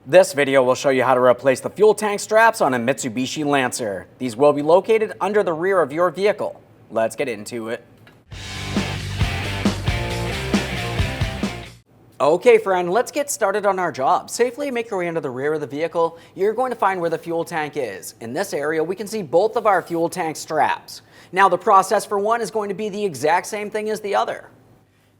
This video will show you how to replace the fuel tank straps on a Mitsubishi Lancer. These will be located under the rear of your vehicle. Let's get into it. Okay friend, let's get started on our job. Safely make your way into the rear of the vehicle. You're going to find where the fuel tank is. In this area, we can see both of our fuel tank straps. Now the process for one is going to be the exact same thing as the other.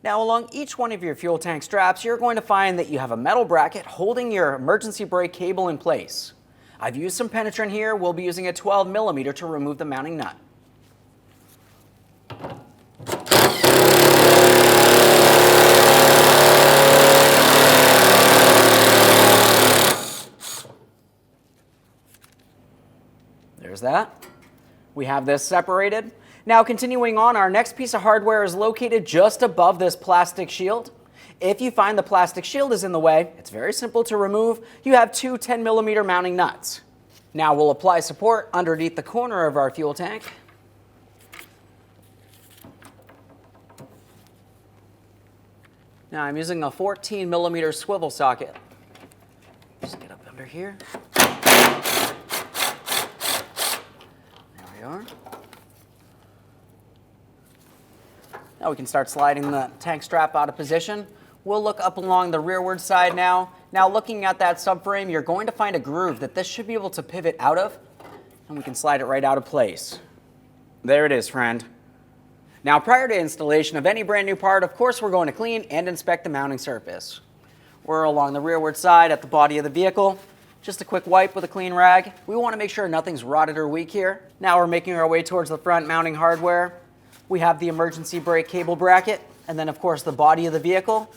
Now along each one of your fuel tank straps, you're going to find that you have a metal bracket holding your emergency brake cable in place. I've used some penetrant here. We'll be using a 12mm to remove the mounting nut. There's that. We have this separated. Now continuing on, our next piece of hardware is located just above this plastic shield. If you find the plastic shield is in the way, it's very simple to remove. You have two 10mm mounting nuts. Now we'll apply support underneath the corner of our fuel tank. Now I'm using a 14mm swivel socket. Just get up under here. There we are. Now we can start sliding the tank strap out of position. We'll look up along the rearward side now. Now looking at that subframe, you're going to find a groove that this should be able to pivot out of, and we can slide it right out of place. There it is, friend. Now prior to installation of any brand new part, of course we're going to clean and inspect the mounting surface. We're along the rearward side at the body of the vehicle. Just a quick wipe with a clean rag. We want to make sure nothing's rotted or weak here. Now we're making our way towards the front mounting hardware. We have the emergency brake cable bracket, and then of course the body of the vehicle.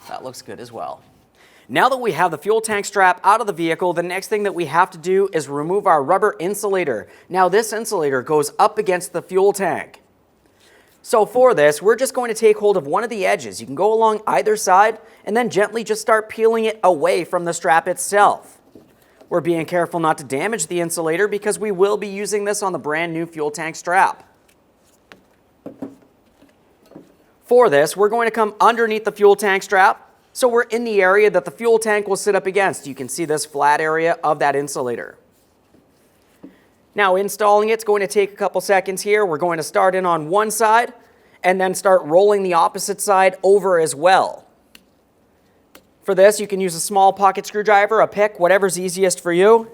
That looks good as well. Now that we have the fuel tank strap out of the vehicle, the next thing that we have to do is remove our rubber insulator. Now this insulator goes up against the fuel tank. So for this, we're just going to take hold of one of the edges. You can go along either side and then gently just start peeling it away from the strap itself. We're being careful not to damage the insulator because we will be using this on the brand new fuel tank strap. For this, we're going to come underneath the fuel tank strap, so we're in the area that the fuel tank will sit up against. You can see this flat area of that insulator. Now installing it's going to take a couple seconds here. We're going to start in on one side and then start rolling the opposite side over as well. For this, you can use a small pocket screwdriver, a pick, whatever's easiest for you.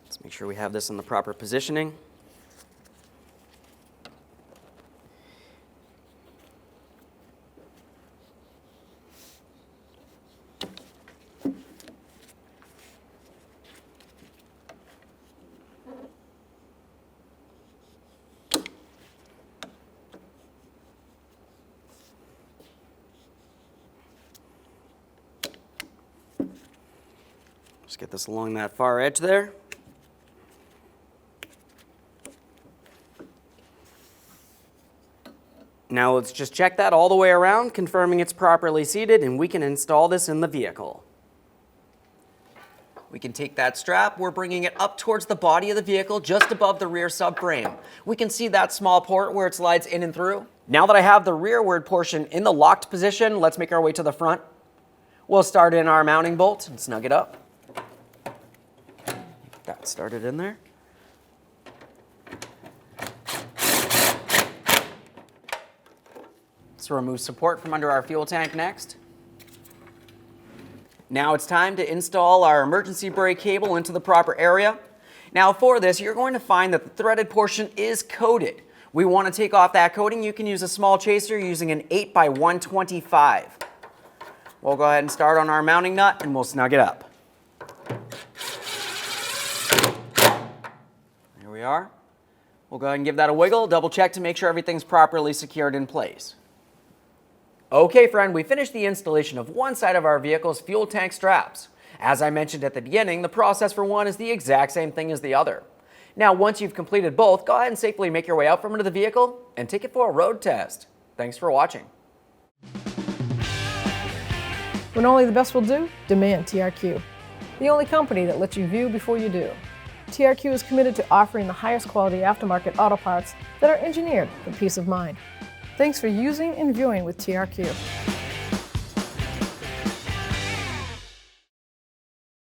Let's make sure we have this in the proper positioning. Just get this along that far edge there. Now let's just check that all the way around, confirming it's properly seated, and we can install this in the vehicle. We can take that strap, we're bringing it up towards the body of the vehicle, just above the rear subframe. We can see that small port where it slides in and through. Now that I have the rearward portion in the locked position, let's make our way to the front. We'll start in our mounting bolt and snug it up. Get that started in there. Let's remove support from under our fuel tank next. Now it's time to install our emergency brake cable into the proper area. Now for this, you're going to find that the threaded portion is coated. We want to take off that coating. You can use a small chaser using an 8x125. We'll go ahead and start on our mounting nut and we'll snug it up. Here we are. We'll go ahead and give that a wiggle, double check to make sure everything's properly secured in place. Okay friend, we finished the installation of one side of our vehicle's fuel tank straps. As I mentioned at the beginning, the process for one is the exact same thing as the other. Now once you've completed both, go ahead and safely make your way out from under the vehicle and take it for a road test. Thanks for watching. When only the best will do, demand TRQ. The only company that lets you view before you do. TRQ is committed to offering the highest quality aftermarket auto parts that are engineered for peace of mind. Thanks for using and viewing with TRQ.